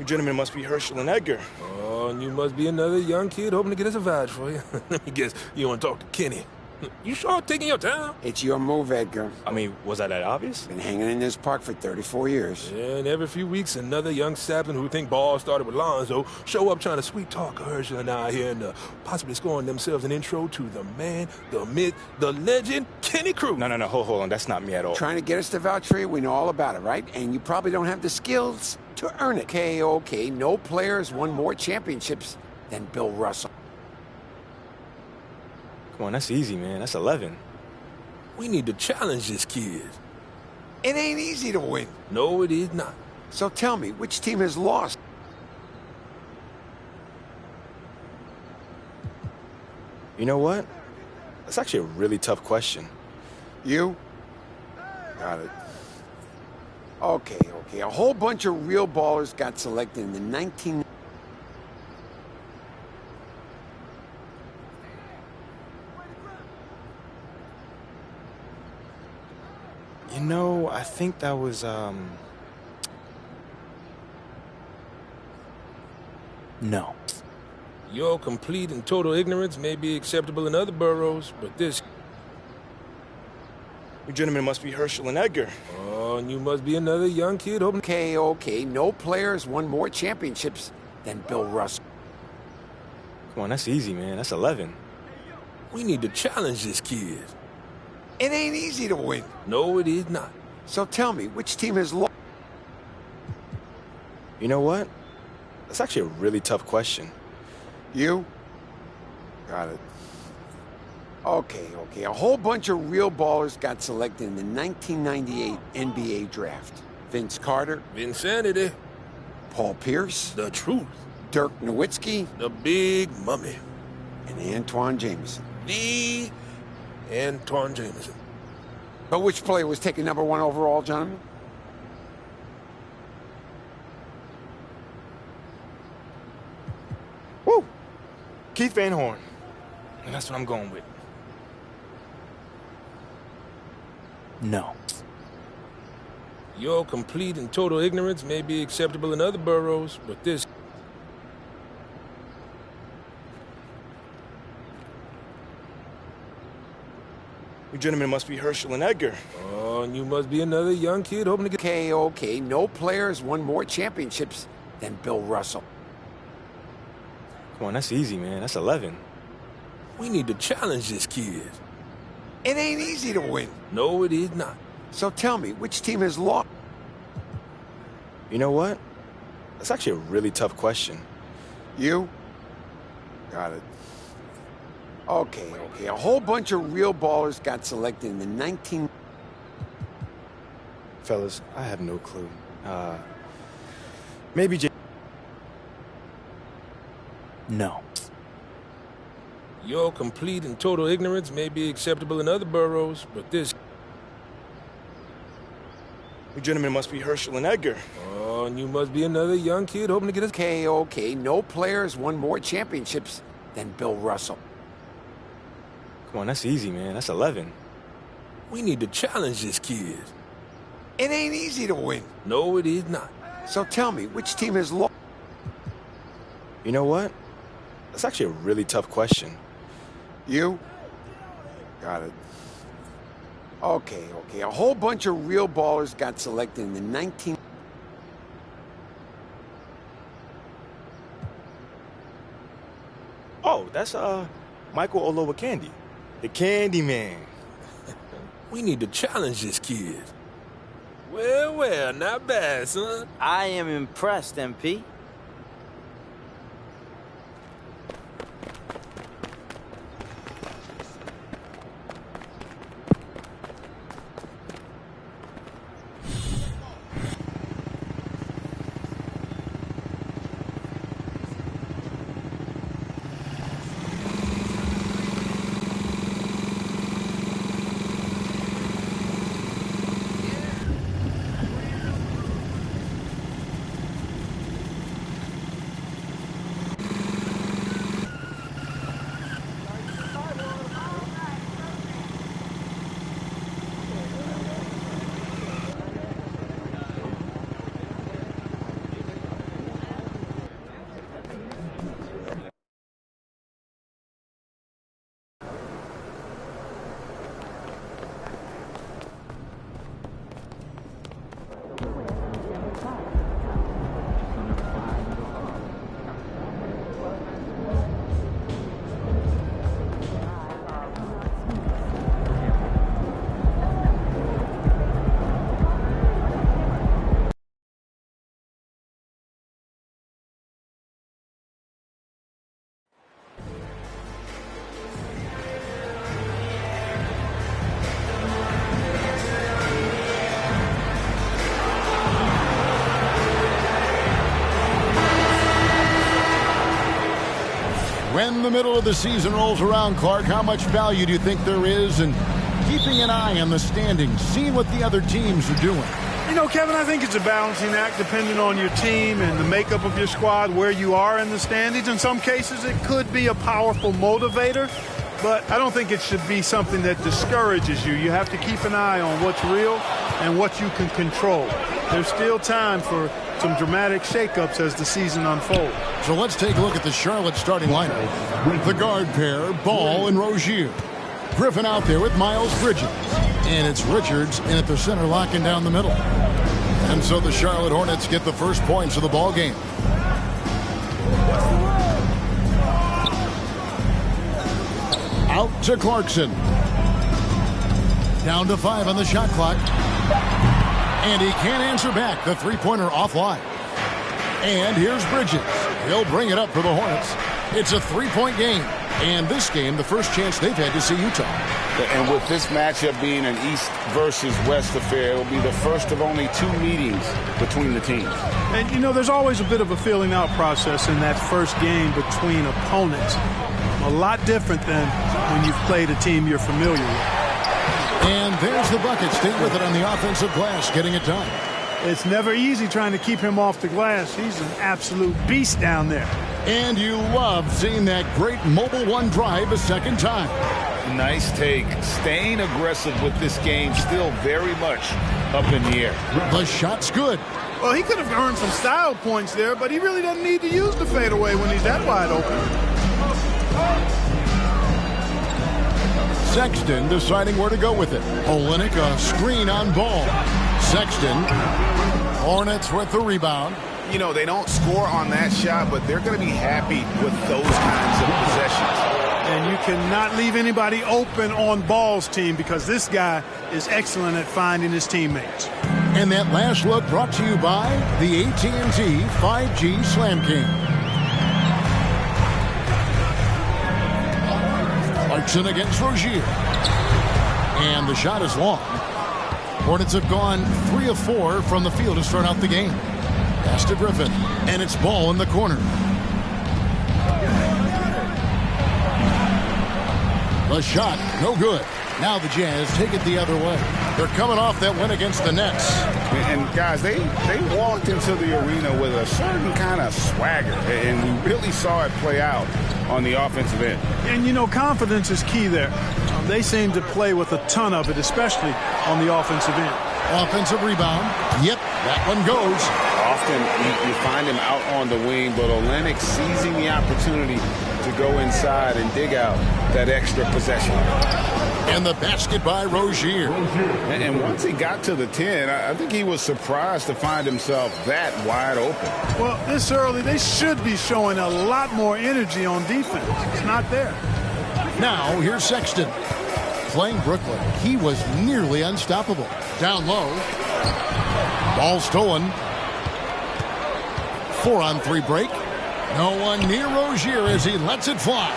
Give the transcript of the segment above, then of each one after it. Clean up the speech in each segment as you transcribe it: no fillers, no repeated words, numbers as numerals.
You gentlemen must be Herschel and Edgar. Oh, and you must be another young kid hoping to get us a vouch for you. Let me guess, you want to talk to Kenny. You sure taking your time? It's your move, Edgar. I mean, was that obvious? Been hanging in this park for 34 years. Yeah, and every few weeks, another young sapling who think ball started with Lonzo show up trying to sweet talk Herschel and I here and possibly scoring themselves an intro to the man, the myth, the legend, Kenny Cruz. No, hold on. That's not me at all. Trying to get us to vouch for you, we know all about it, right? And you probably don't have the skills to earn it. Okay, no player has won more championships than Bill Russell. Come on, that's easy, man. That's 11. We need to challenge this kid. It ain't easy to win. No, it is not. So tell me, which team has lost? You know what? That's actually a really tough question. You? Got it. Okay. A whole bunch of real ballers got selected in the 19... You know, I think that was, No. Your complete and total ignorance may be acceptable in other boroughs, but this... You gentlemen must be Herschel and Edgar. Oh, and you must be another young kid hoping... Okay, no player has won more championships than Bill Russell. Come on, that's easy, man. That's 11. We need to challenge this kid. It ain't easy to win. No, it is not. So tell me, which team has lost? You know what? That's actually a really tough question. You? Got it. Okay. A whole bunch of real ballers got selected in the 1998 NBA draft. Vince Carter. Vinsanity. Paul Pierce. The truth. Dirk Nowitzki. The big mummy. And Antoine Jameson. The Antoine Jameson. But which player was taken #1 overall, gentlemen? Woo! Keith Van Horn. And that's what I'm going with. No. Your complete and total ignorance may be acceptable in other boroughs, but this... You gentlemen must be Herschel and Edgar. Oh, and you must be another young kid hoping to get... Okay, no player has won more championships than Bill Russell. Come on, that's easy, man. That's 11. We need to challenge this kid. It ain't easy to win. No, it is not. So tell me, which team has lost? You know what? That's actually a really tough question. You? Got it. Okay. A whole bunch of real ballers got selected in the 19... Fellas, I have no clue. Maybe No. Your complete and total ignorance may be acceptable in other boroughs, but this... You gentlemen must be Herschel and Edgar. Oh, and you must be another young kid hoping to get us... Okay, no player has won more championships than Bill Russell. Come on, that's easy, man. That's 11. We need to challenge this kid. It ain't easy to win. No, it is not. So tell me, which team has lost? You know what? That's actually a really tough question. You? Got it. Okay. A whole bunch of real ballers got selected in the 19... Oh, that's, Michael Olowokandi. The Candy Man. We need to challenge this kid. Well, not bad, son. I am impressed, MP. When the middle of the season rolls around, Clark, how much value do you think there is in keeping an eye on the standings, seeing what the other teams are doing? You know, Kevin, I think it's a balancing act depending on your team and the makeup of your squad, where you are in the standings. In some cases, it could be a powerful motivator, but I don't think it should be something that discourages you. You have to keep an eye on what's real and what you can control. There's still time for some dramatic shakeups as the season unfolds. So let's take a look at the Charlotte starting lineup. The guard pair, Ball and Rozier. Griffin out there with Miles Bridges. And it's Richards in at the center, locking down the middle. And so the Charlotte Hornets get the first points of the ball game. Out to Clarkson. Down to 5 on the shot clock. And he can't answer back. The three-pointer offline. And here's Bridges. He'll bring it up for the Hornets. It's a three-point game. And this game, the first chance they've had to see Utah. And with this matchup being an East versus West affair, it will be the first of only 2 meetings between the teams. And, you know, there's always a bit of a filling out process in that first game between opponents. A lot different than when you've played a team you're familiar with. And there's the bucket. Stay with it on the offensive glass, getting it done. It's never easy trying to keep him off the glass. He's an absolute beast down there. And you love seeing that great mobile one drive a second time. Nice take. Staying aggressive with this game, still very much up in the air. The shot's good. Well, he could have earned some style points there, but he really doesn't need to use the fadeaway when he's that wide open. Sexton deciding where to go with it. Olynyk a screen on Ball. Sexton. Hornets with the rebound. You know, they don't score on that shot, but they're going to be happy with those kinds of possessions. And you cannot leave anybody open on Ball's team because this guy is excellent at finding his teammates. And that last look brought to you by the AT&T 5G Slam King. Clarkson against Rozier. And the shot is long. Hornets have gone 3 of 4 from the field to start out the game. Pass to Griffin. And it's Ball in the corner. The shot, no good. Now the Jazz take it the other way. They're coming off that win against the Nets. And guys, they walked into the arena with a certain kind of swagger, and we really saw it play out on the offensive end. And, you know, confidence is key there. They seem to play with a ton of it, especially on the offensive end. Offensive rebound. Yep, that one goes. Often you find him out on the wing, but Olynyk seizing the opportunity to go inside and dig out that extra possession. And the basket by Rozier. And once he got to the 10, I think he was surprised to find himself that wide open. Well, this early, they should be showing a lot more energy on defense. It's not there. Now, here's Sexton. Playing Brooklyn, he was nearly unstoppable. Down low. Ball stolen. 4-on-3 break. No one near Rozier as he lets it fly.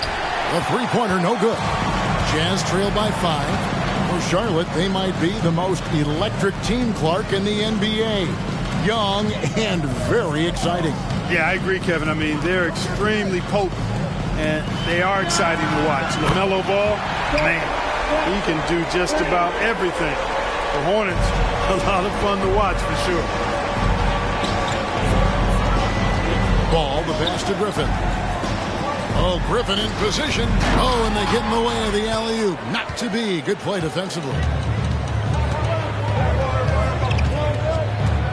The three-pointer, no good. Jazz trail by 5. For Charlotte, they might be the most electric team, Clark, in the NBA. Young and very exciting. Yeah, I agree, Kevin. I mean, they're extremely potent, and they are exciting to watch. LaMelo Ball, man, he can do just about everything. The Hornets, a lot of fun to watch for sure. Ball, the pass to Griffin. Oh, Griffin in position. Oh, and they get in the way of the alley-oop. Not to be. Good play defensively.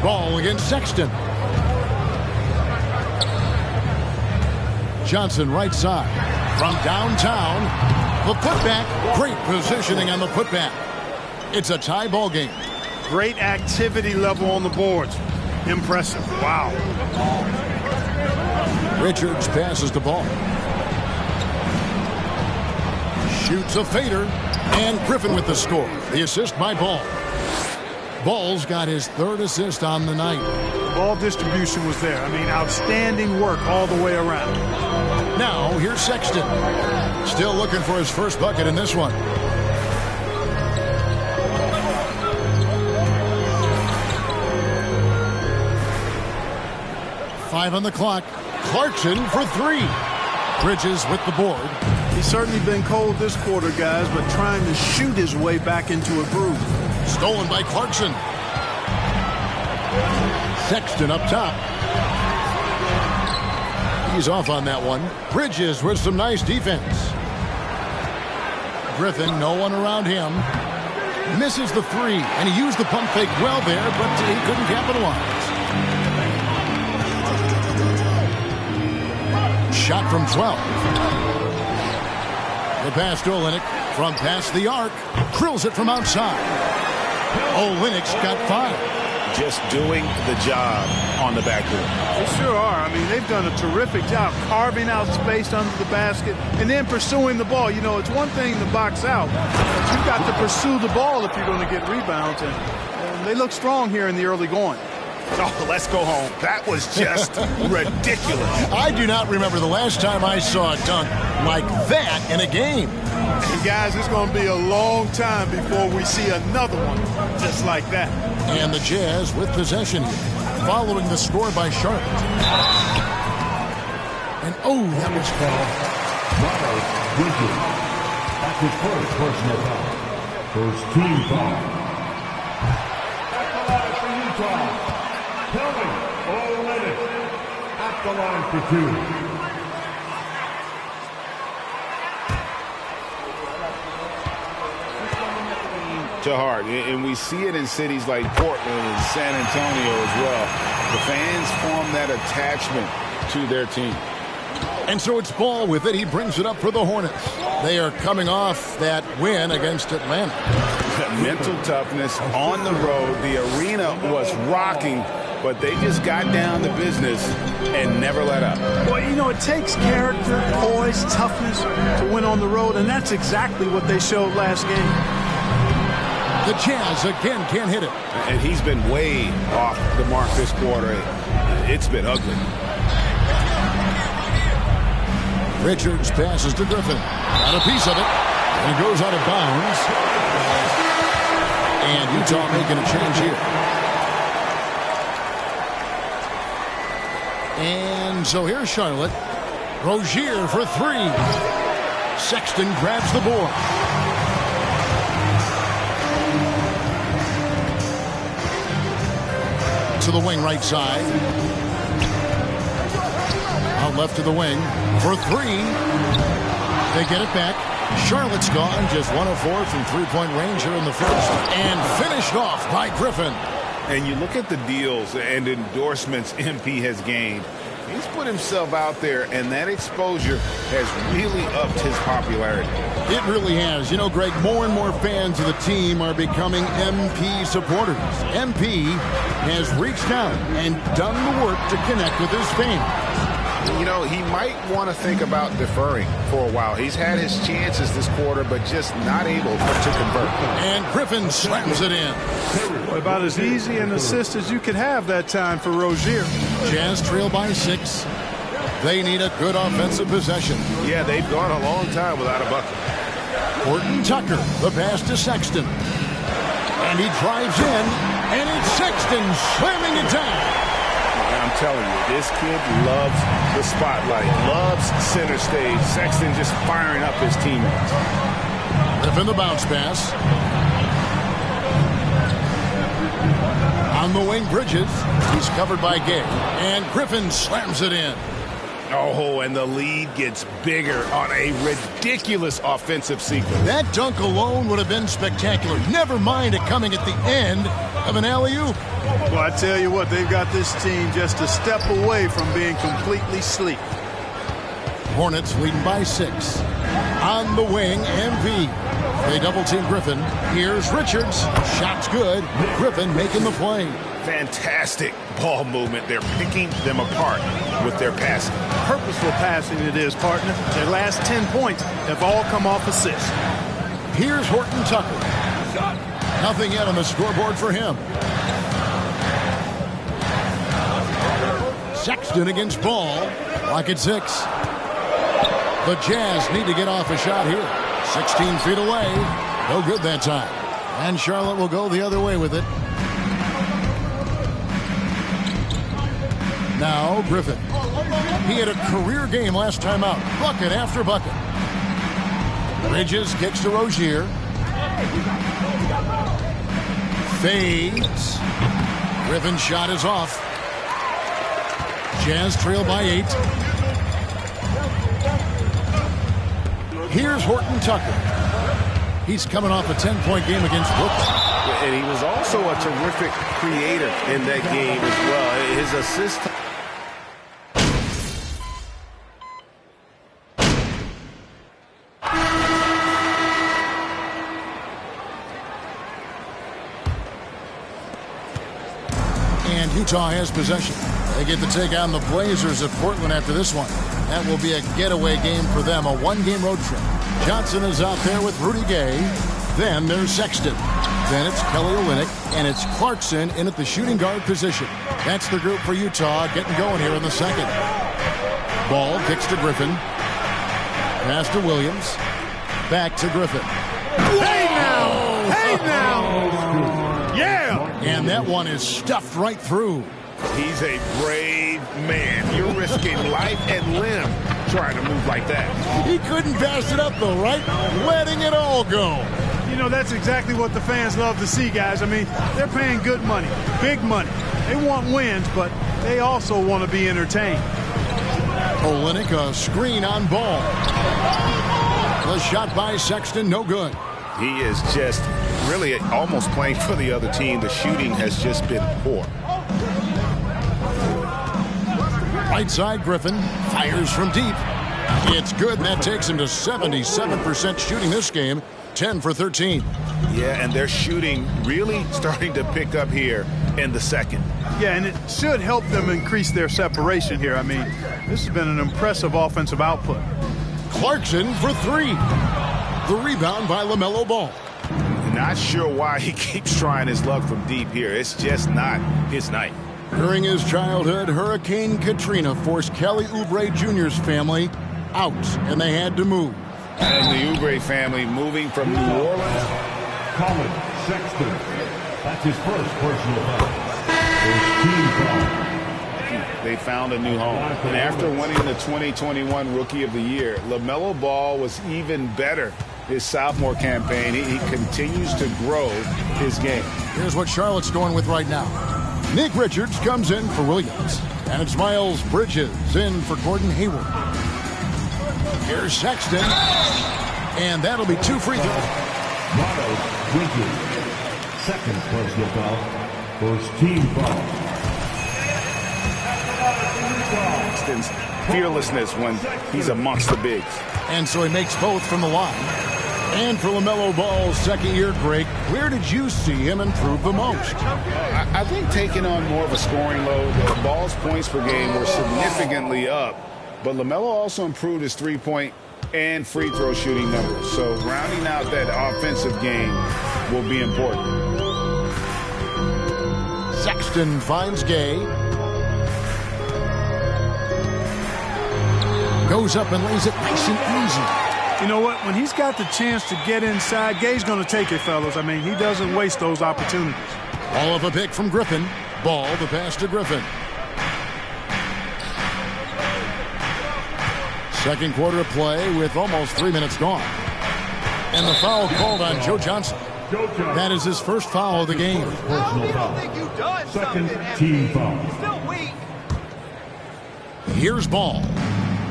Ball against Sexton. Johnson right side. From downtown. The putback. Great positioning on the putback. It's a tie ball game. Great activity level on the boards. Impressive. Wow. Richards passes the ball. Shoots a fader. And Griffin with the score. The assist by Ball. Ball's got his 3rd assist on the night. Ball distribution was there. I mean, outstanding work all the way around. Now, here's Sexton. Still looking for his first bucket in this one. Five on the clock. Clarkson for 3. Bridges with the board. He's certainly been cold this quarter, guys, but trying to shoot his way back into a groove. Stolen by Clarkson. Sexton up top. He's off on that one. Bridges with some nice defense. Griffin, no one around him. Misses the three, and he used the pump fake well there, but he couldn't capitalize. Shot from 12. The pass to Olynyk from past the arc. Drills it from outside. Olynyk's got 5. Just doing the job on the backboard. They sure are. I mean, they've done a terrific job carving out space under the basket and then pursuing the ball. You know, it's one thing to box out, but you've got to pursue the ball if you're going to get rebounds, and they look strong here in the early going. Oh, let's go home. That was just ridiculous. I do not remember the last time I saw a dunk like that in a game. And guys, it's going to be a long time before we see another one just like that. And the Jazz with possession here, following the score by Charlotte. And oh, that was foul. Bridges. That's his first personal foul. First team foul. At the line for Utah, Kelly Olynyk. At the line for 2. To heart, and we see it in cities like Portland and San Antonio as well. The fans form that attachment to their team. And so it's Ball with it. He brings it up for the Hornets. They are coming off that win against Atlanta. Mental toughness on the road. The arena was rocking, but they just got down to business and never let up. Well, you know, it takes character, poise, toughness to win on the road, and that's exactly what they showed last game. The Jazz again can't hit it. And he's been way off the mark this quarter. It's been ugly. Richards passes to Griffin. Got a piece of it. And it goes out of bounds. And Utah making a change here. And so here's Charlotte. Rozier for 3. Sexton grabs the board. To the wing right side. Out left to the wing for 3. They get it back. Charlotte's gone. Just 1 of 4 from three-point range here in the first. And finished off by Griffin. And you look at the deals and endorsements MP has gained. He's put himself out there, and that exposure has really upped his popularity. It really has. You know, Greg, more and more fans of the team are becoming MP supporters. MP has reached out and done the work to connect with his fans. You know, he might want to think about deferring for a while. He's had his chances this quarter, but just not able to convert. And Griffin slams it in. About as easy an assist as you could have that time for Rozier. Jazz trail by 6. They need a good offensive possession. Yeah, they've gone a long time without a bucket. Horton Tucker, the pass to Sexton. And he drives in, and it's Sexton slamming it down. I'm telling you, this kid loves the spotlight, loves center stage. Sexton just firing up his teammates. Griffin the bounce pass. On the wing, Bridges. He's covered by Gay. And Griffin slams it in. Oh, and the lead gets bigger on a ridiculous offensive sequence. That dunk alone would have been spectacular. Never mind it coming at the end of an alley-oop. Well, I tell you what, they've got this team just a step away from being completely sleep. Hornets leading by 6. On the wing, MP. They double-team Griffin. Here's Richards. Shot's good. Griffin making the play. Fantastic ball movement. They're picking them apart with their passing. Purposeful passing it is, partner. Their last 10 points have all come off assists. Here's Horton Tucker. Nothing yet on the scoreboard for him. Sexton against Ball. Lock at 6. The Jazz need to get off a shot here. 16 feet away. No good that time. And Charlotte will go the other way with it. Now Griffin. He had a career game last time out. Bucket after bucket. Bridges kicks to Rozier. Fades. Griffin's shot is off. Jazz trail by 8. Here's Horton Tucker. He's coming off a 10-point game against Brooklyn. And he was also a terrific creator in that game as well. His assist. And Utah has possession. They get to take on the Blazers of Portland after this one. That will be a getaway game for them, a one-game road trip. Johnson is out there with Rudy Gay. Then there's Sexton. Then it's Kelly Olynyk, and it's Clarkson in at the shooting guard position. That's the group for Utah getting going here in the second. Ball kicks to Griffin. Pass to Williams. Back to Griffin. Hey now! Hey now! Yeah! And that one is stuffed right through. He's a brave man. You're risking life and limb trying to move like that. He couldn't pass it up, though, right? Letting it all go. You know, that's exactly what the fans love to see, guys. I mean, they're paying good money, big money. They want wins, but they also want to be entertained. Olynyk, a screen on Ball. The shot by Sexton, no good. He is just really almost playing for the other team. The shooting has just been poor. Right side, Griffin fires from deep. It's good, and that takes him to 77% shooting this game, 10 for 13. Yeah, and their shooting really starting to pick up here in the second. Yeah, and it should help them increase their separation here. I mean, this has been an impressive offensive output. Clarkson for 3. The rebound by LaMelo Ball. Not sure why he keeps trying his luck from deep here. It's just not his night. During his childhood, Hurricane Katrina forced Kelly Oubre Jr.'s family out, and they had to move. And the Oubre family moving from New Orleans. Colin Sexton. That's his first personal foul. First team foul. They found a new home. And after winning the 2021 Rookie of the Year, LaMelo Ball was even better his sophomore campaign. He continues to grow his game. Here's what Charlotte's going with right now. Nick Richards comes in for Williams. And it's Miles Bridges in for Gordon Hayward. Here's Sexton. And that'll be 2 free throws. Miles Bridges. Second personal foul. First team foul. Sexton's fearlessness when he's amongst the bigs. And so he makes both from the line. And for LaMelo Ball's second year, Greg, where did you see him improve the most? I think taking on more of a scoring load. The Ball's points per game were significantly up. But LaMelo also improved his three-point and free throw shooting numbers. So rounding out that offensive game will be important. Sexton finds Gay. Goes up and lays it nice and easy. You know what? When he's got the chance to get inside, Gay's going to take it, fellas. I mean, he doesn't waste those opportunities. All of a pick from Griffin. Ball, the pass to Griffin. Second quarter of play with almost 3 minutes gone. And the foul called on Joe Johnson. That is his first foul of the game. Personal foul. Second team foul. Here's Ball.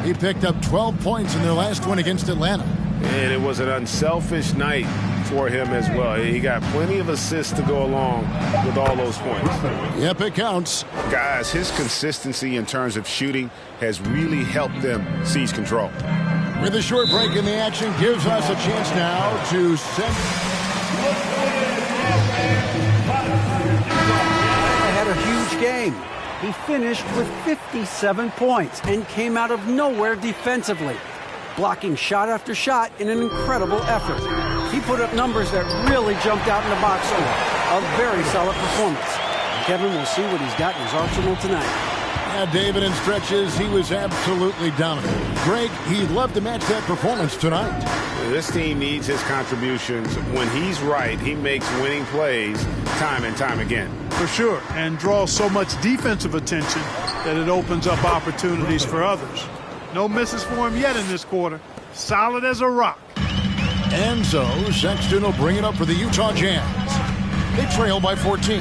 He picked up 12 points in their last win against Atlanta. And it was an unselfish night for him as well. He got plenty of assists to go along with all those points. Yep, it counts. Guys, his consistency in terms of shooting has really helped them seize control. With a short break in the action, gives us a chance now to send. Had a huge game. He finished with 57 points and came out of nowhere defensively, blocking shot after shot in an incredible effort. He put up numbers that really jumped out in the box score. A very solid performance. Kevin will see what he's got in his arsenal tonight. Yeah, David, in stretches, he was absolutely dominant. Greg, he'd love to match that performance tonight. This team needs his contributions. When he's right, he makes winning plays time and time again. For sure, and draws so much defensive attention that it opens up opportunities for others. No misses for him yet in this quarter. Solid as a rock. And so Sexton will bring it up for the Utah Jazz. They trail by 14.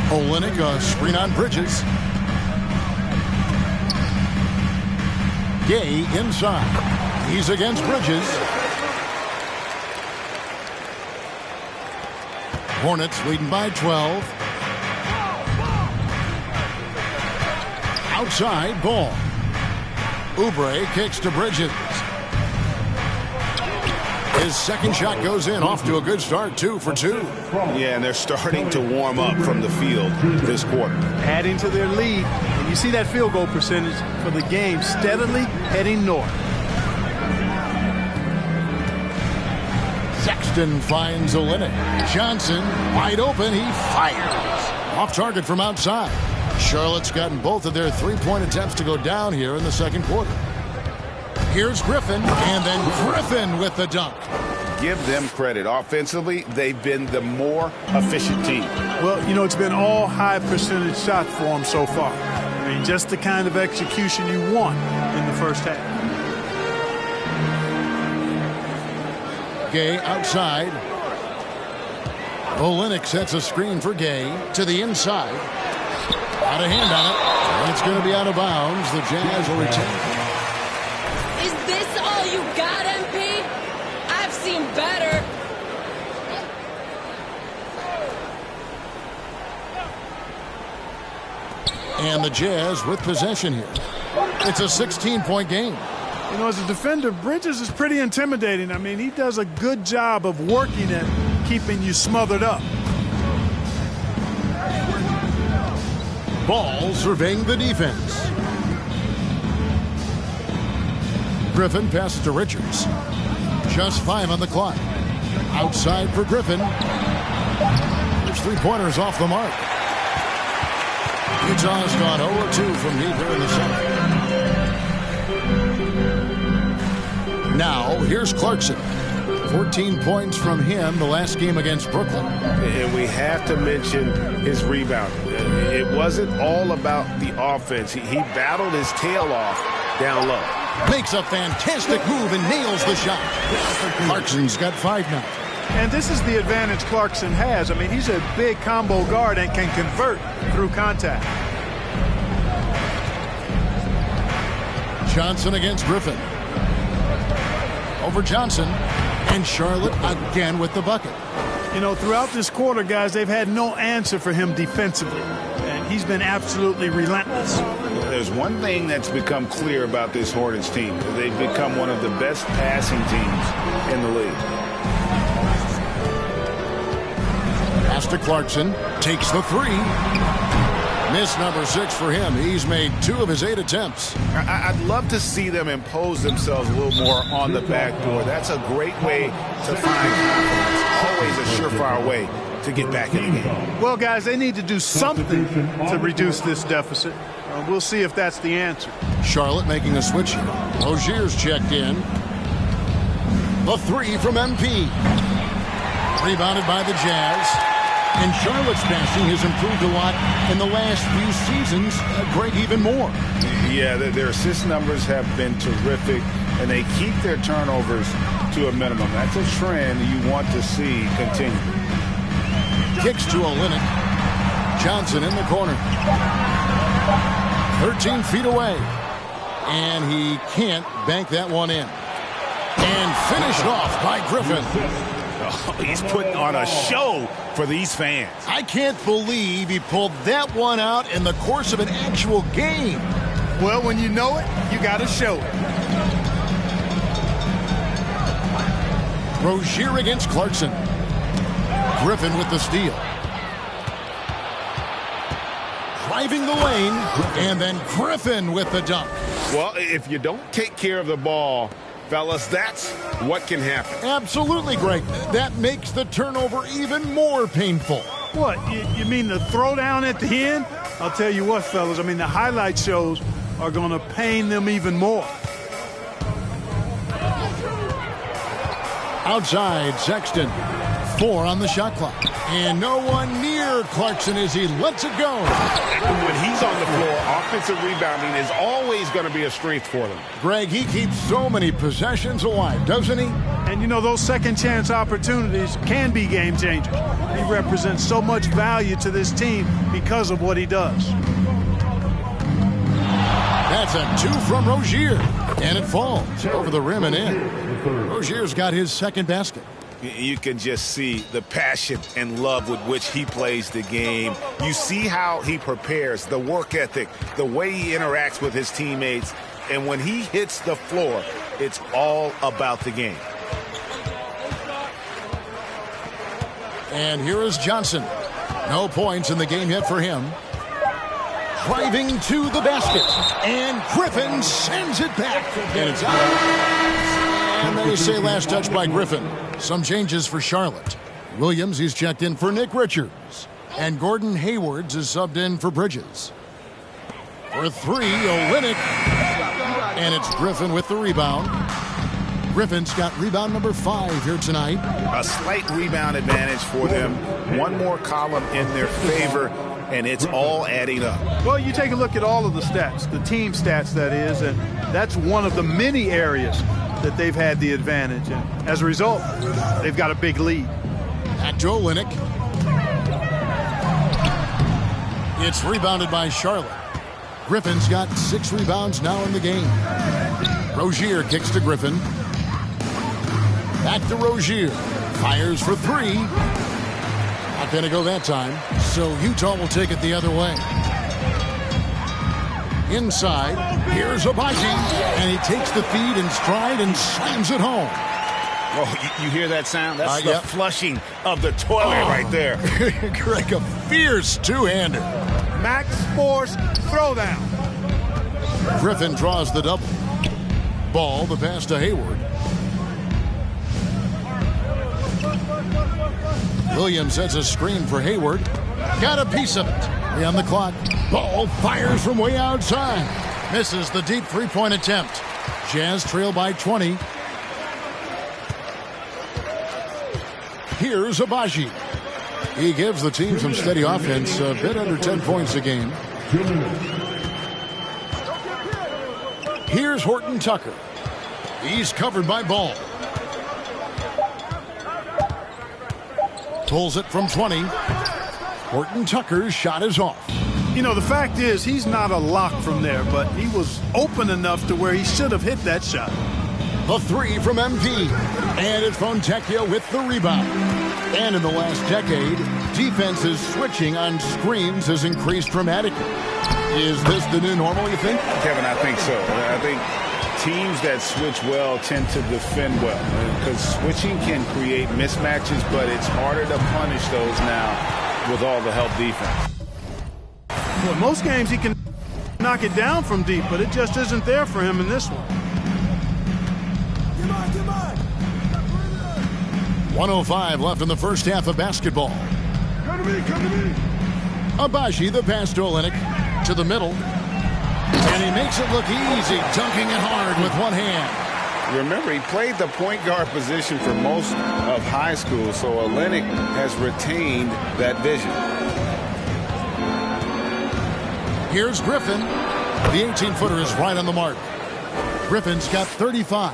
Olynyk, a screen on Bridges. Gay inside. He's against Bridges. Hornets leading by 12. Outside, Ball. Oubre kicks to Bridges. His second shot goes in, off to a good start, 2 for 2. Yeah, and they're starting to warm up from the field this quarter. Adding to their lead, and you see that field goal percentage for the game steadily heading north. Sexton finds Olynyk. Johnson, wide open, he fires. Off target from outside. Charlotte's gotten both of their three-point attempts to go down here in the second quarter. Here's Griffin, and then Griffin with the dunk. Give them credit. Offensively, they've been the more efficient team. Well, you know, it's been all high percentage shots for them so far. I mean, just the kind of execution you want in the first half. Gay outside. Olynyk sets a screen for Gay to the inside. Out of hand on it. And it's going to be out of bounds. The Jazz will retain. Is this all you got, MP? I've seen better. And the Jazz with possession here. It's a 16-point game. You know, as a defender, Bridges is pretty intimidating. I mean, he does a good job of working at keeping you smothered up. Ball surveying the defense. Griffin passes to Richards. Just 5 on the clock. Outside for Griffin. There's three-pointers off the mark. Utah's gone 0-2 from deep here in the second. Now, here's Clarkson. 14 points from him the last game against Brooklyn. And we have to mention his rebounding. It wasn't all about the offense. He battled his tail off down low. Makes a fantastic move and nails the shot. Clarkson's got 5 now. And this is the advantage Clarkson has. I mean, he's a big combo guard and can convert through contact. Johnson against Griffin. Over Johnson. And Charlotte again with the bucket. You know, throughout this quarter, guys, they've had no answer for him defensively. And he's been absolutely relentless. There's one thing that's become clear about this Hornets team. They've become one of the best passing teams in the league. Pass to Clarkson. Takes the 3. Miss number 6 for him. He's made 2 of his 8 attempts. I'd love to see them impose themselves a little more on the backdoor. That's a great way to find confidence. Always a surefire way to get back in the game. Well, guys, they need to do something to reduce this deficit. We'll see if that's the answer. Charlotte making a switch here. Rozier's checked in. The 3 from MP. Rebounded by the Jazz. And Charlotte's passing has improved a lot in the last few seasons. Greg, even more. Yeah, their assist numbers have been terrific, and they keep their turnovers to a minimum. That's a trend you want to see continue. Kicks to Olynyk. Johnson in the corner. 13 feet away. And he can't bank that one in. And finished off by Griffin. Oh, he's putting on a show for these fans. I can't believe he pulled that one out in the course of an actual game. Well, when you know it, you got to show it. Rozier against Clarkson. Griffin with the steal. Driving the lane, and then Griffin with the dunk. Well, if you don't take care of the ball, fellas, that's what can happen. Absolutely, Greg. That makes the turnover even more painful. What, you mean the throwdown at the end? I'll tell you what, fellas, I mean, the highlight shows are going to pain them even more. Outside, Sexton. 4 on the shot clock. And no one near Clarkson as he lets it go. When he's on the floor, offensive rebounding is always going to be a strength for them. Greg, he keeps so many possessions alive, doesn't he? And you know, those second chance opportunities can be game changers. He represents so much value to this team because of what he does. That's a 2 from Rozier. And it falls over the rim and in. Rozier's got his second basket. You can just see the passion and love with which he plays the game. You see how he prepares, the work ethic, the way he interacts with his teammates. And when he hits the floor, it's all about the game. And here is Johnson. No points in the game yet for him. Driving to the basket. And Griffin sends it back. And it's out. And they say last touch by Griffin. Some changes for Charlotte. Williams is checked in for Nick Richards. And Gordon Haywards is subbed in for Bridges. For 3, Olynyk. And it's Griffin with the rebound. Griffin's got rebound number 5 here tonight. A slight rebound advantage for them. One more column in their favor, and it's all adding up. Well, you take a look at all of the stats, the team stats that is, and that's one of the many areas that they've had the advantage. And as a result, they've got a big lead. Back to Olynyk. It's rebounded by Charlotte. Griffin's got 6 rebounds now in the game. Rozier kicks to Griffin. Back to Rozier. Fires for 3. Not going to go that time. So Utah will take it the other way. Inside. Here's Agbaji. And he takes the feed in stride and slams it home. Oh, you hear that sound? That's the flushing of the toilet right there. Greg, a fierce two-hander. Max Force throwdown. Griffin draws the double. Ball, the pass to Hayward. Williams sets a screen for Hayward. Got a piece of it. 3 on the clock. Ball fires from way outside. Misses the deep three-point attempt. Jazz trail by 20. Here's Agbaji. He gives the team some steady offense, a bit under 10 points a game. Here's Horton Tucker. He's covered by Ball. Pulls it from 20. Horton Tucker's shot is off. You know, the fact is he's not a lock from there, but he was open enough to where he should have hit that shot. The 3 from MP. And it's Fontecchio with the rebound. And in the last decade, defenses switching on screens has increased dramatically. Is this the new normal, you think? Kevin, I think so. I think teams that switch well tend to defend well. Because switching can create mismatches, but it's harder to punish those now with all the help defense. Well, most games he can knock it down from deep, but it just isn't there for him in this one. 1:05 left in the first half of basketball. Come to me. Agbaji, the pass to Olynyk, to the middle. And he makes it look easy, dunking it hard with one hand. Remember, he played the point guard position for most of high school, so Olynyk has retained that vision. Here's Griffin. The 18-footer is right on the mark. Griffin's got 35.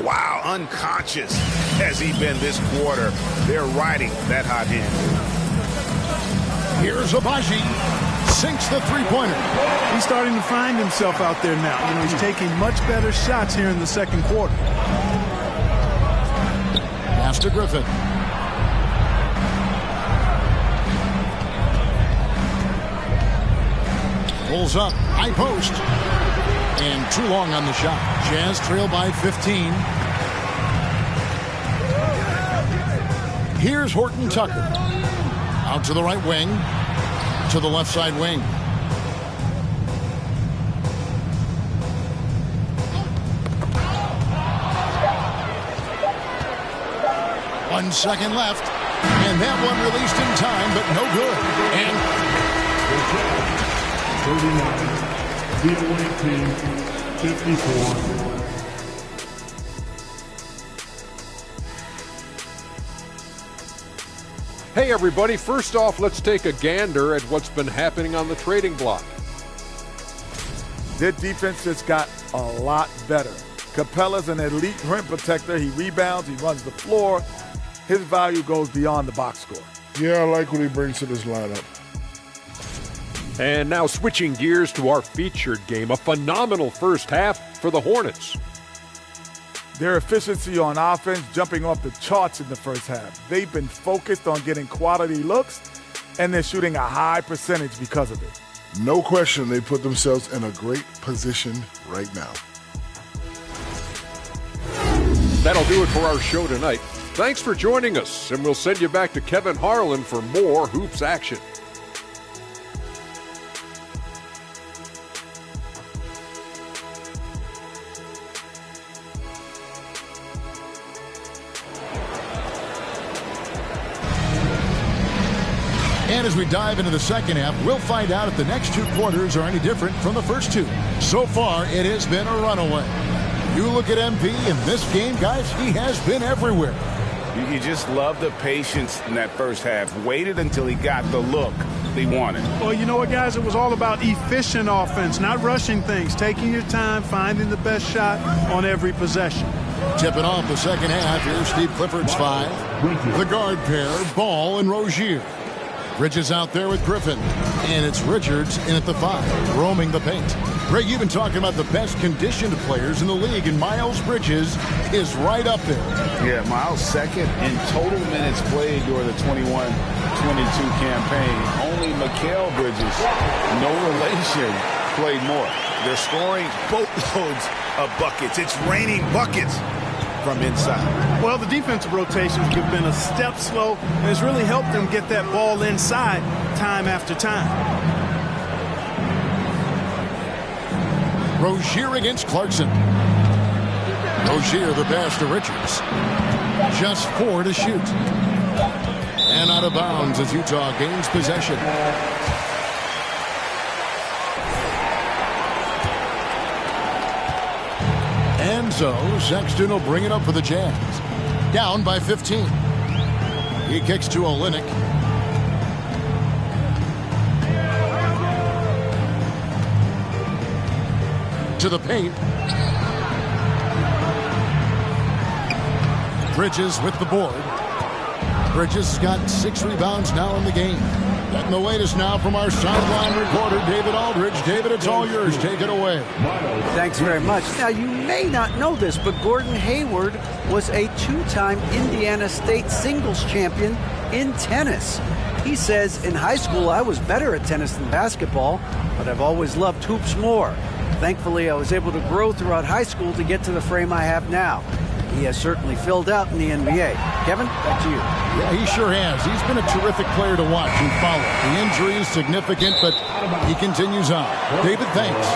Wow, unconscious has he been this quarter. They're riding that hot hand. Here's Agbaji. Sinks the three-pointer. He's starting to find himself out there now. You know, he's taking much better shots here in the second quarter. Pass to Griffin. Pulls up, high post. And too long on the shot. Jazz trail by 15. Here's Horton Tucker. Out to the right wing. To the left side wing. One second left. And that one released in time, but no good. And 39. The away team, 54. Hey everybody, first off, let's take a gander at what's been happening on the trading block. Their defense just got a lot better. Capella's an elite rim protector. He rebounds, he runs the floor. His value goes beyond the box score. Yeah, I like what he brings to this lineup. And now switching gears to our featured game, a phenomenal first half for the Hornets. Their efficiency on offense jumping off the charts in the first half. They've been focused on getting quality looks, and they're shooting a high percentage because of it. No question, they put themselves in a great position right now. That'll do it for our show tonight. Thanks for joining us, and we'll send you back to Kevin Harlan for more hoops action. And as we dive into the second half, we'll find out if the next two quarters are any different from the first two. So far, it has been a runaway. You look at MP in this game, guys, he has been everywhere. You just love the patience in that first half. Waited until he got the look he wanted. Well, you know what, guys? It was all about efficient offense, not rushing things, taking your time, finding the best shot on every possession. Tipping off the second half, here's Steve Clifford's five. The guard pair, Ball and Rozier. Bridges out there with Griffin. And it's Richards in at the five, roaming the paint. Greg, you've been talking about the best conditioned players in the league, and Miles Bridges is right up there. Yeah, Miles second in total minutes played during the 21-22 campaign. Only Mikal Bridges, no relation, played more. They're scoring boatloads of buckets. It's raining buckets from inside. Well, the defensive rotations have been a step slow, and it's really helped them get that ball inside time after time. Rozier against Clarkson. Rozier the pass to Richards. Just 4 to shoot. And out of bounds as Utah gains possession. And so Sexton will bring it up for the Jazz. Down by 15. He kicks to Olynyk. To the paint. Bridges with the board. Bridges got 6 rebounds now in the game. Getting the latest now from our sideline reporter, David Aldridge. David, it's all yours. Take it away. Thanks very much. Now, you may not know this, but Gordon Hayward was a 2-time Indiana State singles champion in tennis. He says, in high school, I was better at tennis than basketball, but I've always loved hoops more. Thankfully, I was able to grow throughout high school to get to the frame I have now. He has certainly filled out in the NBA. Kevin, back to you. Yeah, he sure has. He's been a terrific player to watch and follow. The injury is significant, but he continues on. David, thanks.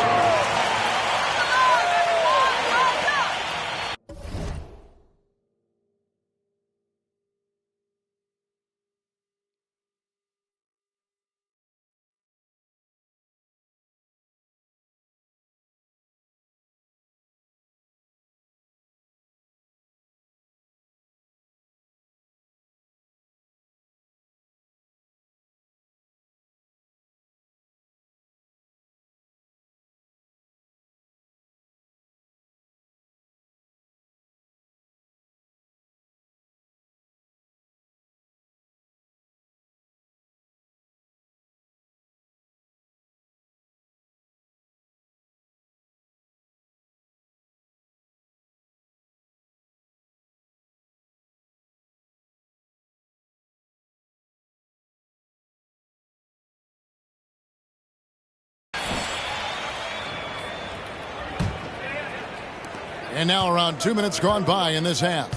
And now around 2 minutes gone by in this half.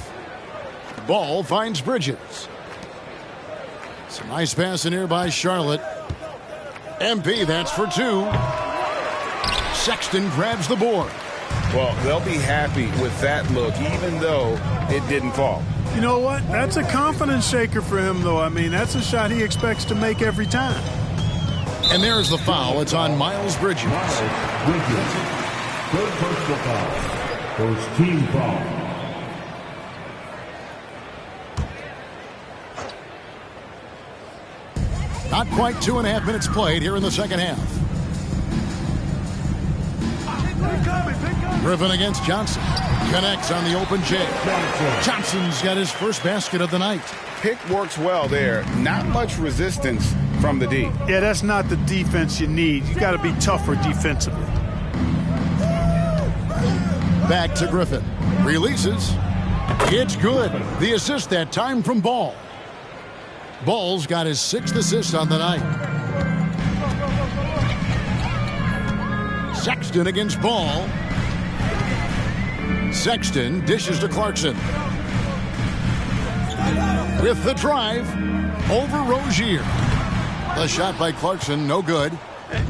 Ball finds Bridges. Some nice passing here by Charlotte. MP, that's for 2. Sexton grabs the board. Well, they'll be happy with that look, even though it didn't fall. You know what? That's a confidence shaker for him, though. I mean, that's a shot he expects to make every time. And there's the foul. It's on Miles Bridges. Third personal foul. First team foul. Not quite 2.5 minutes played here in the second half. Griffin against Johnson. Connects on the open J. Johnson's got his first basket of the night. Pick works well there. Not much resistance from the D. Yeah, that's not the defense you need. You got to be tougher defensively. Back to Griffin. Releases. It's good. The assist that time from Ball. Ball's got his 6th assist on the night. Sexton against Ball. Sexton dishes to Clarkson. With the drive, over Rozier. The shot by Clarkson, no good.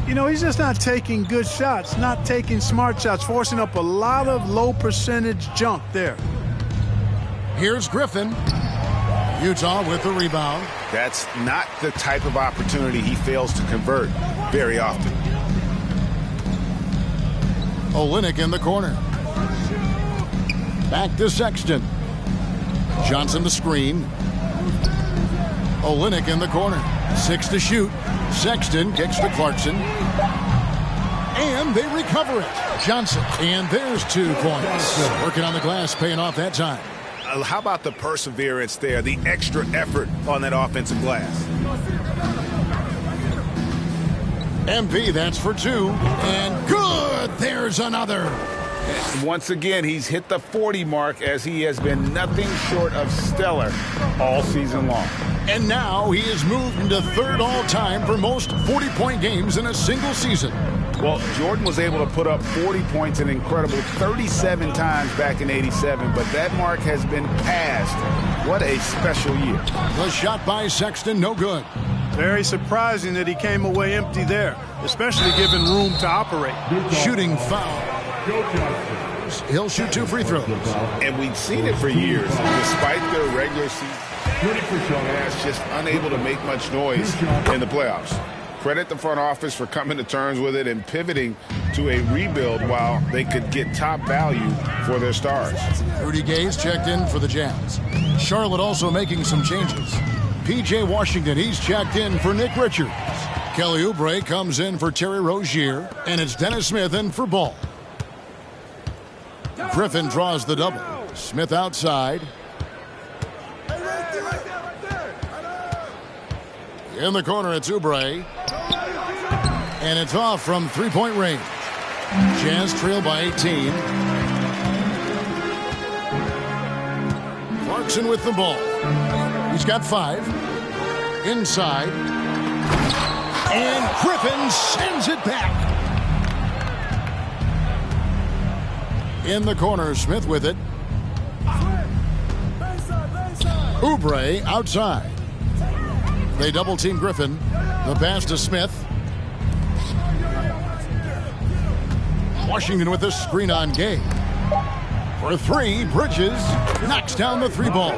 You know, he's just not taking good shots, not taking smart shots, forcing up a lot of low percentage junk there. Here's Griffin. Utah with the rebound. That's not the type of opportunity he fails to convert very often. Olynyk in the corner. Back to Sexton. Johnson the screen. Olynyk in the corner. 6 to shoot. Sexton kicks to Clarkson. And they recover it. Johnson. And there's 2 points. Working on the glass, paying off that time. How about the perseverance there, the extra effort on that offensive glass? MP, that's for 2. And good. There's another. Once again, he's hit the 40 mark as he has been nothing short of stellar all season long. And now he is moved into 3rd all-time for most 40-point games in a single season. Well, Jordan was able to put up 40 points an incredible 37 times back in '87, but that mark has been passed. What a special year. The shot by Sexton, no good. Very surprising that he came away empty there, especially given room to operate. Shooting foul. He'll shoot 2 free throws. And we've seen it for years, despite their regular season. It's just unable to make much noise in the playoffs. Credit the front office for coming to terms with it and pivoting to a rebuild while they could get top value for their stars. Rudy Gay's checked in for the Jazz. Charlotte also making some changes. P.J. Washington, he's checked in for Nick Richards. Kelly Oubre comes in for Terry Rozier, and it's Dennis Smith in for Ball. Griffin draws the double. Smith outside. In the corner, it's Oubre. And it's off from 3-point range. Jazz trail by 18. Clarkson with the ball. He's got 5. Inside. And Griffin sends it back. In the corner, Smith with it. Oubre outside. They double-team Griffin. The pass to Smith. Washington with the screen on Gay. For 3, Bridges knocks down the 3 ball.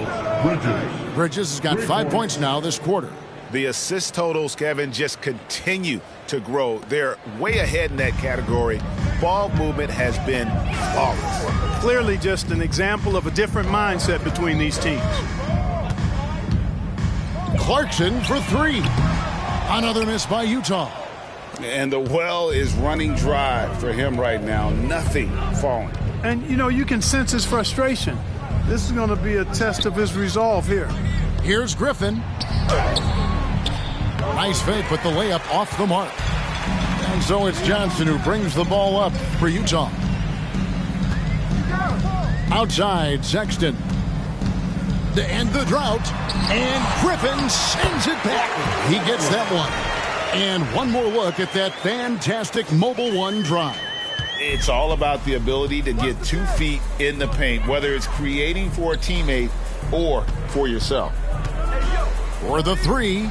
Bridges has got 5 points now this quarter. The assist totals, Kevin, just continue to grow. They're way ahead in that category. Ball movement has been flawless. Clearly just an example of a different mindset between these teams. Clarkson for 3. Another miss by Utah. And the well is running dry for him right now. Nothing falling. And, you know, you can sense his frustration. This is going to be a test of his resolve here. Here's Griffin. Nice fake, but the layup off the mark. And so it's Johnson who brings the ball up for Utah. Outside, Sexton. To end the drought. And Griffin sends it back. He gets that one. And one more look at that fantastic Mobile One drive. It's all about the ability to get 2 feet in the paint, whether it's creating for a teammate or for yourself. For the 3.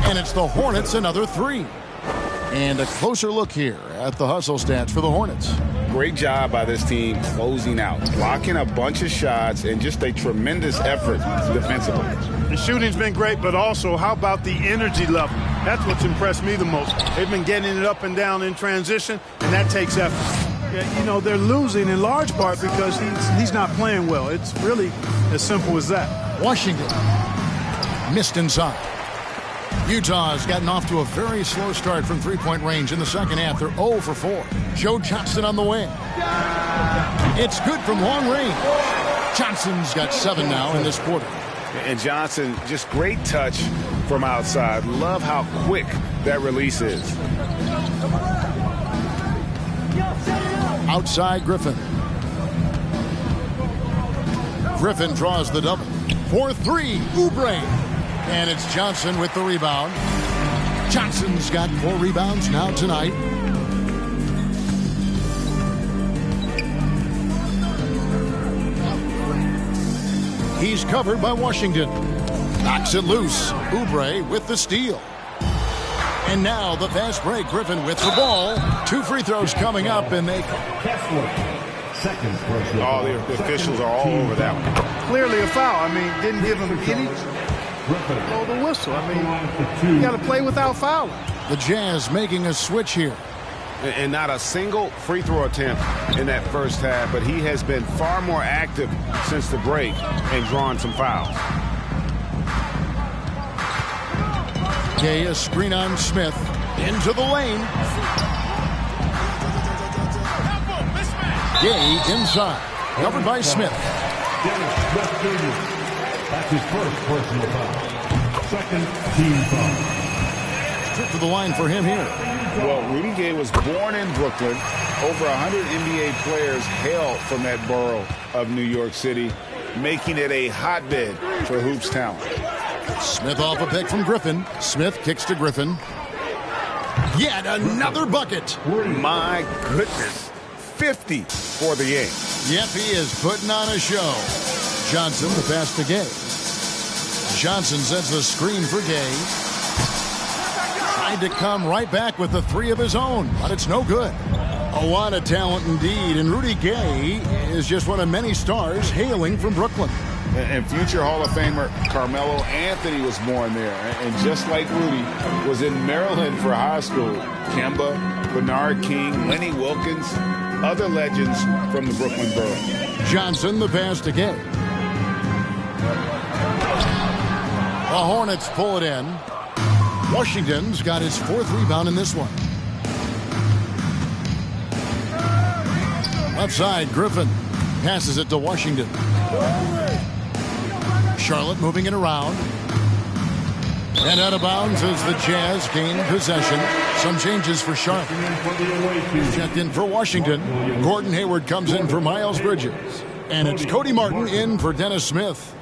And it's the Hornets, another 3. And a closer look here at the hustle stats for the Hornets. Great job by this team closing out, blocking a bunch of shots, and just a tremendous effort defensively. The shooting's been great, but also how about the energy level? That's what's impressed me the most. They've been getting it up and down in transition, and that takes effort. Yeah, you know, they're losing in large part because he's not playing well. It's really as simple as that. Washington missed inside. Utah's gotten off to a very slow start from three-point range in the second half. They're 0 for 4. Joe Johnson on the wing. It's good from long range. Johnson's got 7 now in this quarter. And Johnson, just great touch from outside. Love how quick that release is. Outside Griffin. Griffin draws the double. For 3, Oubre. And it's Johnson with the rebound. Johnson's got 4 rebounds now tonight. He's covered by Washington. Knocks it loose. Oubre with the steal. And now the fast break. Griffin with the ball. 2 free throws coming up, and they... All the officials are all over that one. Clearly a foul. I mean, didn't give him any blow the whistle. I mean, you got to play without fouling. The Jazz making a switch here. And not a single free throw attempt in that first half, but he has been far more active since the break and drawn some fouls. Gay, a screen on Smith. Into the lane. Gay inside. Covered by Smith. That's his first personal foul. Second team foul. Trip to the line for him here. Well, Rudy Gay was born in Brooklyn. Over 100 NBA players hail from that borough of New York City, making it a hotbed for hoops talent. Smith off a pick from Griffin. Smith kicks to Griffin. Yet another bucket. My goodness. 50 for the game. Yep, he is putting on a show. Johnson, the pass to Gay. Johnson sets the screen for Gay. Tried to come right back with the 3 of his own, but it's no good. A lot of talent indeed, and Rudy Gay is just one of many stars hailing from Brooklyn. And future Hall of Famer Carmelo Anthony was born there. And just like Rudy, was in Maryland for high school. Kemba, Bernard King, Lenny Wilkins, other legends from the Brooklyn borough. Johnson, the pass to Gay. The Hornets pull it in. Washington's got his 4th rebound in this one. Left side, Griffin passes it to Washington. Charlotte moving it around. And out of bounds as the Jazz gain possession. Some changes for Charlotte. Checked in for Washington. Gordon Hayward comes in for Miles Bridges. And it's Cody Martin in for Dennis Smith.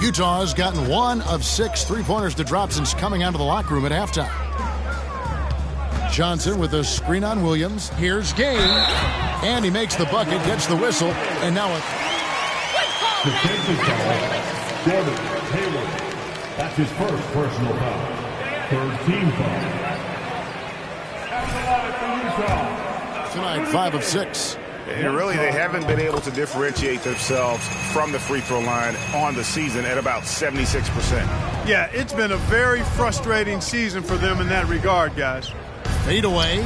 Utah has gotten 1 of 6 three-pointers to drop since coming out of the locker room at halftime. Johnson with a screen on Williams. Here's Gay. And he makes the bucket, gets the whistle, and now Gordon Hayward. That's his first personal foul. 3rd team foul. Tonight, 5 of 6. And really, they haven't been able to differentiate themselves from the free throw line on the season at about 76%. Yeah, it's been a very frustrating season for them in that regard, guys. Fade away.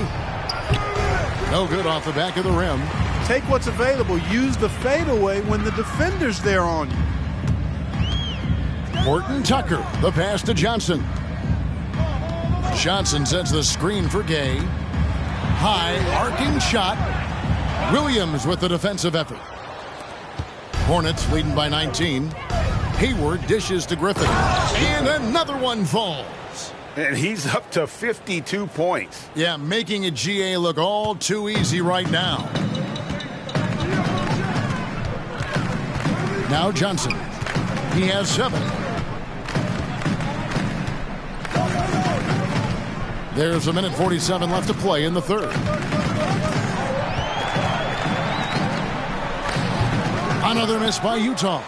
No good off the back of the rim. Take what's available. Use the fadeaway when the defender's there on you. Horton Tucker, the pass to Johnson. Johnson sets the screen for Gay. High, arcing shot. Williams with the defensive effort. Hornets leading by 19. Hayward dishes to Griffin. And another one falls. And he's up to 52 points. Yeah, making a GA look all too easy right now. Now Johnson. He has 7. There's 1:47 left to play in the 3rd. Another miss by Utah.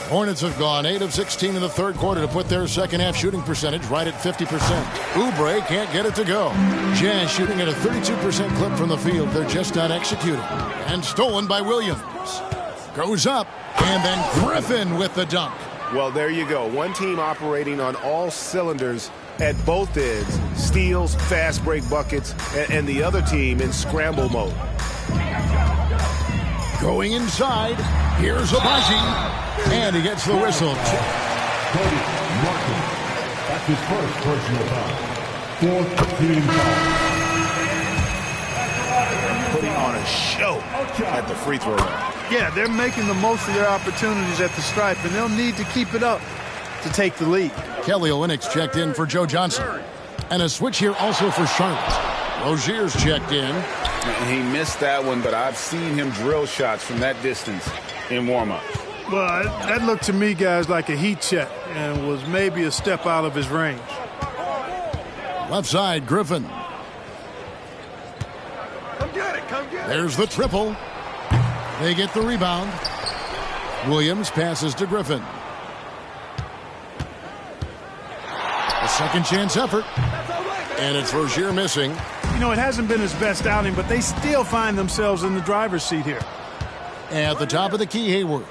Hornets have gone 8 of 16 in the 3rd quarter to put their second half shooting percentage right at 50%. Oubre can't get it to go. Jazz shooting at a 32% clip from the field. They're just not executing. And stolen by Williams. Goes up. And then Griffin with the dunk. Well, there you go. One team operating on all cylinders at both ends. Steals, fast break buckets, and the other team in scramble mode. Going inside. Here's Abaji. And he gets the whistle. Cody Martin. That's his first personal foul. Fourth team foul. Putting on a show at the free throw line. Yeah, they're making the most of their opportunities at the stripe, and they'll need to keep it up to take the lead. Kelly Olynyk checked in for Joe Johnson. And a switch here also for Charlotte. Rozier's checked in. He missed that one, but I've seen him drill shots from that distance in warm-up. Well, that looked to me, guys, like a heat check and was maybe a step out of his range. Left side, Griffin. Come get it, come get it. There's the triple. They get the rebound. Williams passes to Griffin. A second chance effort. And it's Rozier missing. You know, it hasn't been his best outing, but they still find themselves in the driver's seat here. At the top of the key, Hayward.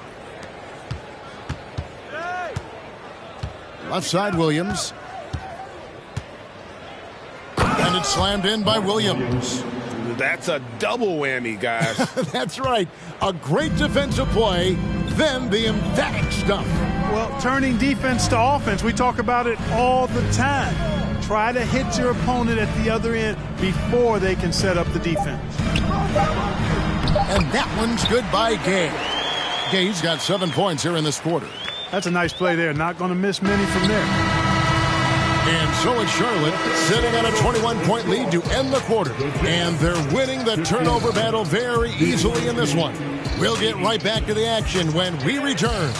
Left side, Williams. And it's slammed in by Williams. That's a double whammy, guys. That's right. A great defensive play, then the emphatic stuff. Well, turning defense to offense, we talk about it all the time. Try to hit your opponent at the other end before they can set up the defense. And that one's good by Gay. Gay's got 7 points here in this quarter. That's a nice play there. Not going to miss many from there. And so it's Charlotte sitting on a 21-point lead to end the quarter. And they're winning the turnover battle very easily in this one. We'll get right back to the action when we return.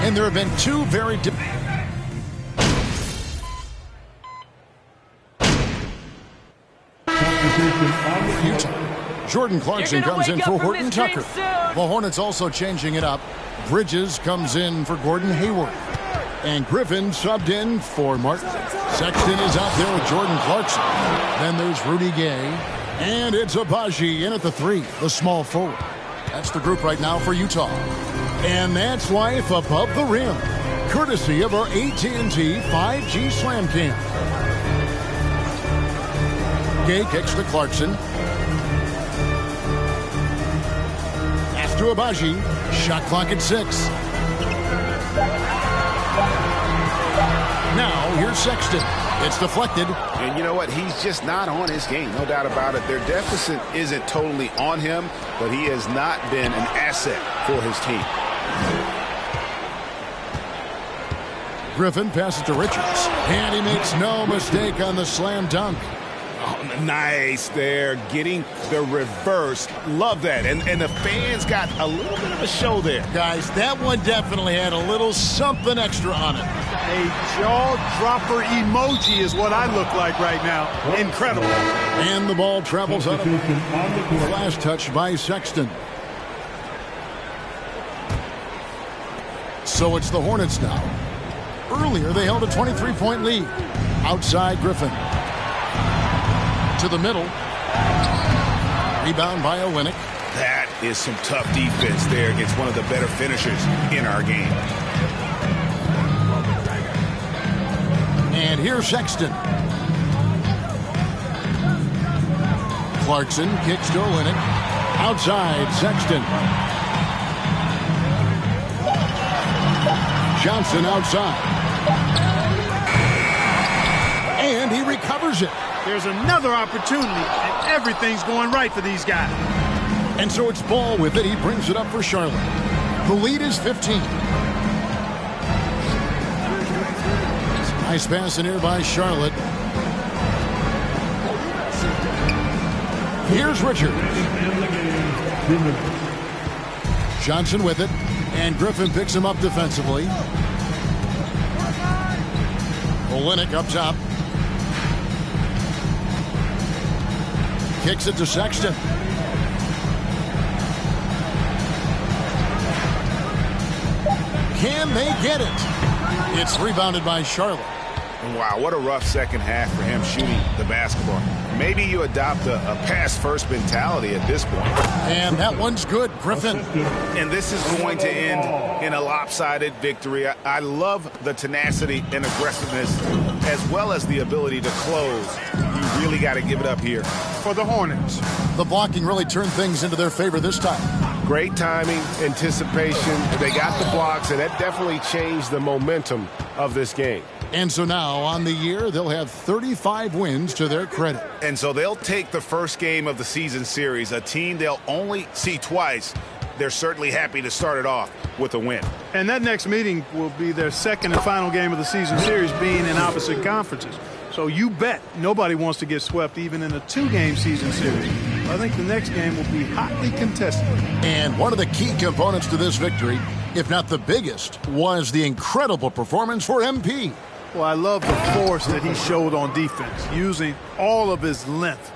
And there have been two very Utah. Jordan Clarkson comes in for Horton Tucker. The Hornets also changing it up. Bridges comes in for Gordon Hayward. And Griffin subbed in for Martin. Sexton is out there with Jordan Clarkson. Then there's Rudy Gay. And it's Agbaji in at the 3, the small forward. That's the group right now for Utah. And that's life above the rim, courtesy of our AT&T 5G Slam Cam. Gay kicks to Clarkson. Pass to Agbaji. Shot clock at 6. Now here's Sexton. It's deflected. And you know what? He's just not on his game. No doubt about it. Their deficit isn't totally on him, but he has not been an asset for his team. Griffin passes to Richards. And he makes no mistake on the slam dunk. Oh, nice there. Getting the reverse. Love that. And the fans got a little bit of a show there. Guys, that one definitely had a little something extra on it. A jaw-dropper emoji is what I look like right now. Incredible. And the ball travels out of the last touch by Sexton. So it's the Hornets now. Earlier, they held a 23-point lead. Outside Griffin. To the middle. Rebound by Olynyk. That is some tough defense there against one of the better finishers in our game. And here's Sexton. Clarkson kicks to Olynyk. Outside, Sexton. Johnson outside. And he recovers it. There's another opportunity, and everything's going right for these guys. And so it's Ball with it. He brings it up for Charlotte. The lead is 15. Nice pass in here by Charlotte. Here's Richards. Johnson with it. And Griffin picks him up defensively. Olynyk up top. Kicks it to Sexton. Can they get it? It's rebounded by Charlotte. Wow, what a rough second half for him shooting the basketball. Maybe you adopt a pass-first mentality at this point. And that one's good, Griffin. And this is going to end in a lopsided victory. I love the tenacity and aggressiveness as well as the ability to close. You really got to give it up here. For the Hornets, The blocking really turned things into their favor this time. Great timing, anticipation. They got the blocks, and that definitely changed the momentum of this game. And so now, on the year, they'll have 35 wins to their credit. And so they'll take the first game of the season series, a team they'll only see twice. They're certainly happy to start it off with a win. And that next meeting will be their second and final game of the season series, being in opposite conferences. So you bet nobody wants to get swept even in a 2-game season series. I think the next game will be hotly contested. And one of the key components to this victory, if not the biggest, was the incredible performance for MP. Well, I love the force that he showed on defense, using all of his length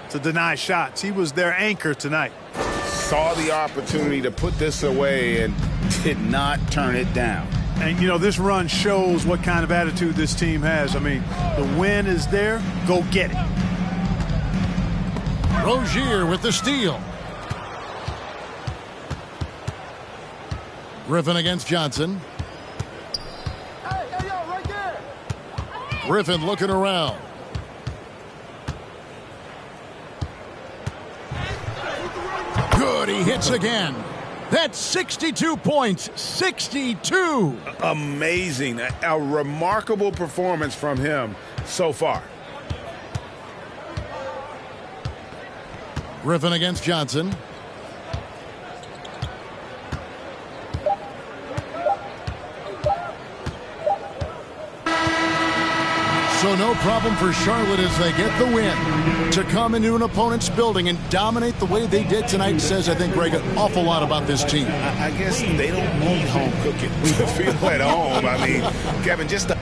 to deny shots. He was their anchor tonight. Saw the opportunity to put this away and did not turn it down. And, you know, this run shows what kind of attitude this team has. I mean, the win is there. Go get it. Rozier with the steal. Griffin against Johnson. Griffin looking around. Good, he hits again. That's 62 points, 62. Amazing. A remarkable performance from him so far. Griffin against Johnson. So no problem for Charlotte as they get the win. To come into an opponent's building and dominate the way they did tonight says, I think, Greg, an awful lot about this team. I guess they don't need home cooking to feel at home. I mean, Kevin, just the...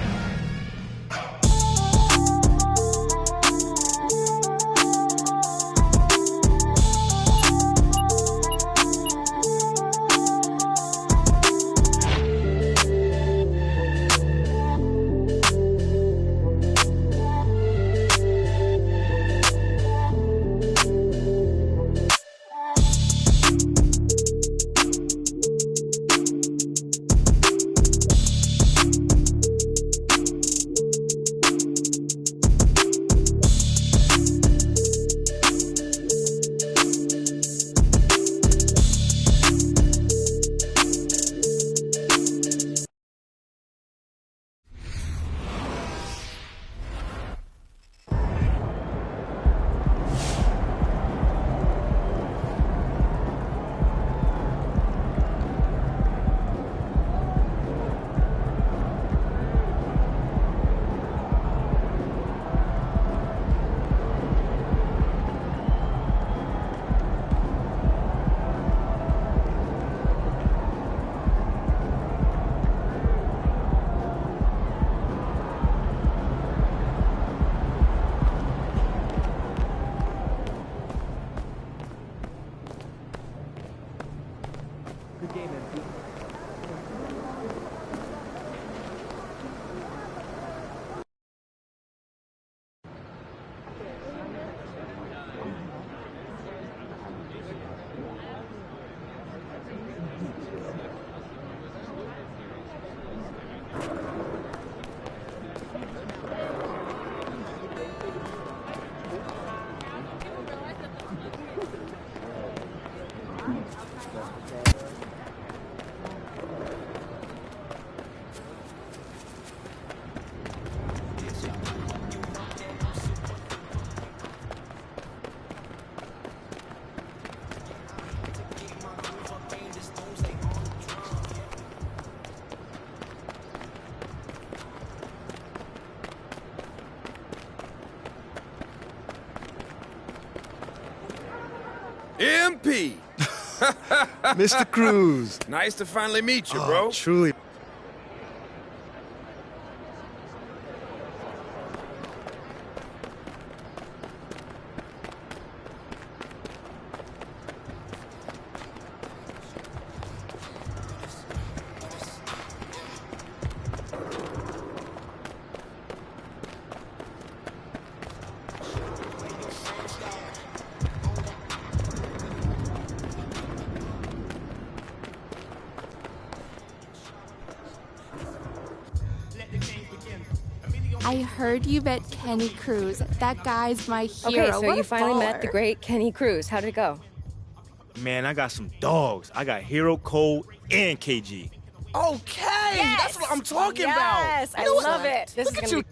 MP! Mr. Cruz. Nice to finally meet you, bro. Truly. I heard you met Kenny Cruz. That guy's my hero. Okay, so What you a finally met baller. the great Kenny Cruz. How'd it go? Man, I got some dogs. I got Hero, Cole, and KG. Okay, that's what I'm talking about. Yes, I You know what? love it. This Look is at gonna you be